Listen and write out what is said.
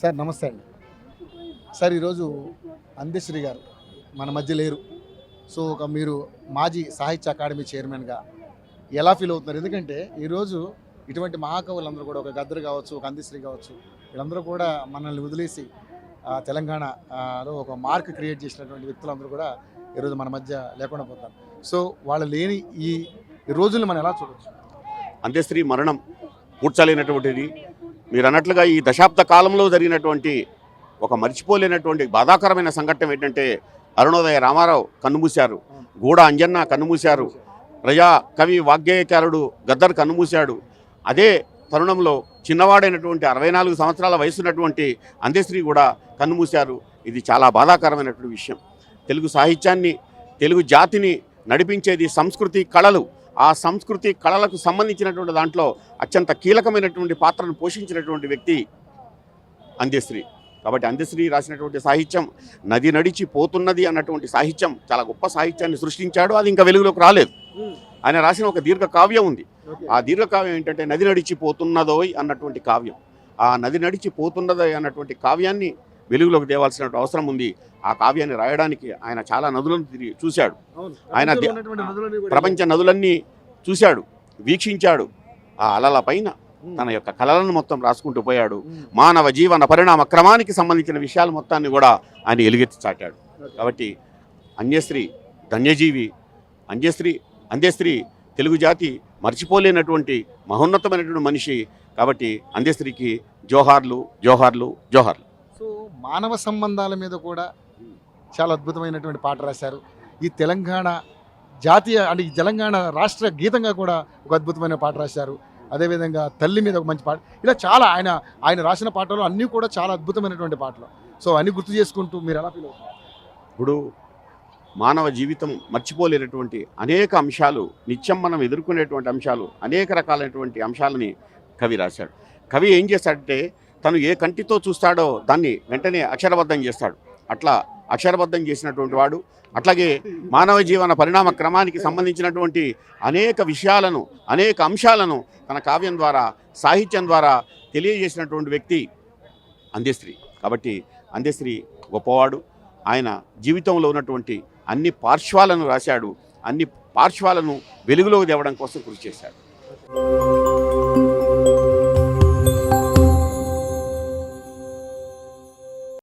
Sir నమస్తే అండి. Sir ఈరోజు అందశ్రీ గారు మన మధ్య లేరు. సో మీరు మాజీ సాహిత్య అకాడమీ చైర్మన్గా ఎలా ఫీల్ అవుతున్నారు? ఎందుకంటే ఈరోజు ఇటువంటి మహాకవులందరూ కూడా, ఒక గద్దర్ కావచ్చు, ఒక అందశ్రీ కావచ్చు, వీళ్ళందరూ కూడా మనల్ని వదిలేసి తెలంగాణలో ఒక మార్క్ క్రియేట్ చేసినటువంటి వ్యక్తులందరూ కూడా ఈరోజు మన మధ్య లేకుండా పోతారు. సో వాళ్ళు లేని ఈ రోజుల్ని మనం ఎలా చూడవచ్చు? అందశ్రీ మరణం పూడ్చలేనటువంటిది. మీరు అన్నట్లుగా ఈ దశాబ్ద కాలంలో జరిగినటువంటి ఒక మర్చిపోలేనటువంటి బాధాకరమైన సంఘటన ఏంటంటే, అరుణోదయ రామారావు కన్నుమూశారు, గూడ అంజన్న కన్నుమూశారు, ప్రజా కవి వాగ్గేయకారుడు గద్దర్ కన్నుమూశాడు. అదే తరుణంలో చిన్నవాడైనటువంటి 64 సంవత్సరాల వయసున్నటువంటి అందశ్రీ కూడా కన్నుమూశారు. ఇది చాలా బాధాకరమైనటువంటి విషయం. తెలుగు సాహిత్యాన్ని, తెలుగు జాతిని నడిపించేది సంస్కృతి కళలు. ఆ సంస్కృతి కళలకు సంబంధించినటువంటి దాంట్లో అత్యంత కీలకమైనటువంటి పాత్రను పోషించినటువంటి వ్యక్తి అందశ్రీ. కాబట్టి అందశ్రీ రాసినటువంటి సాహిత్యం నది నడిచి పోతున్నది అన్నటువంటి సాహిత్యం చాలా గొప్ప సాహిత్యాన్ని సృష్టించాడు. అది ఇంకా వెలుగులోకి రాలేదు. ఆయన రాసిన ఒక దీర్ఘ కావ్యం ఉంది. ఆ దీర్ఘ కావ్యం ఏంటంటే నది నడిచి పోతున్నదోయ్ అన్నటువంటి కావ్యం. ఆ నది నడిచి పోతున్నదోయ్ అన్నటువంటి కావ్యాన్ని వెలుగులోకి తేవాల్సిన అవసరం ఉంది. ఆ కావ్యాన్ని రాయడానికి ఆయన చాలా నదులను తిరిగి చూశాడు. ఆయన ప్రపంచ నదులన్నీ చూశాడు, వీక్షించాడు. ఆ అలల పైన తన యొక్క కళలను మొత్తం రాసుకుంటూ పోయాడు. మానవ జీవన పరిణామ క్రమానికి సంబంధించిన విషయాలు మొత్తాన్ని కూడా ఆయన ఎలుగెత్తి చాటాడు. కాబట్టి అందశ్రీ ధన్యజీవి. అందశ్రీ తెలుగు జాతి మర్చిపోలేనటువంటి మహోన్నతమైనటువంటి మనిషి. కాబట్టి అందశ్రీకి జోహార్లు, జోహార్లు, జోహార్లు. సో మానవ సంబంధాల మీద కూడా చాలా అద్భుతమైనటువంటి పాట రాశారు. ఈ తెలంగాణ జాతీయ అంటే ఈ తెలంగాణ రాష్ట్ర గీతంగా కూడా ఒక అద్భుతమైన పాట రాశారు. అదేవిధంగా తల్లి మీద ఒక మంచి పాట, ఇలా చాలా ఆయన రాసిన పాటలు అన్నీ కూడా చాలా అద్భుతమైనటువంటి పాటలు. సో అన్నీ గుర్తు చేసుకుంటూ మీరు ఎలా ఫీల్ అవుతారు? ఇప్పుడు మానవ జీవితం మర్చిపోలేనటువంటి అనేక అంశాలు, నిత్యం మనం ఎదుర్కొనేటువంటి అంశాలు, అనేక రకాలైనటువంటి అంశాలని కవి రాశాడు. కవి ఏం చేస్తాడంటే, తను ఏ కంటితో చూస్తాడో దాన్ని వెంటనే అక్షరబద్ధం చేస్తాడు. అట్లా అక్షరబద్ధం చేసినటువంటి వాడు. అట్లాగే మానవ జీవన పరిణామ క్రమానికి సంబంధించినటువంటి అనేక విషయాలను, అనేక అంశాలను తన కావ్యం ద్వారా, సాహిత్యం ద్వారా తెలియజేసినటువంటి వ్యక్తి అందశ్రీ. కాబట్టి అందశ్రీ గొప్పవాడు. ఆయన జీవితంలో ఉన్నటువంటి అన్ని పార్శ్వాలను రాశాడు. అన్ని పార్శ్వాలను వెలుగులోకి తేవడం కోసం కృషి చేశాడు.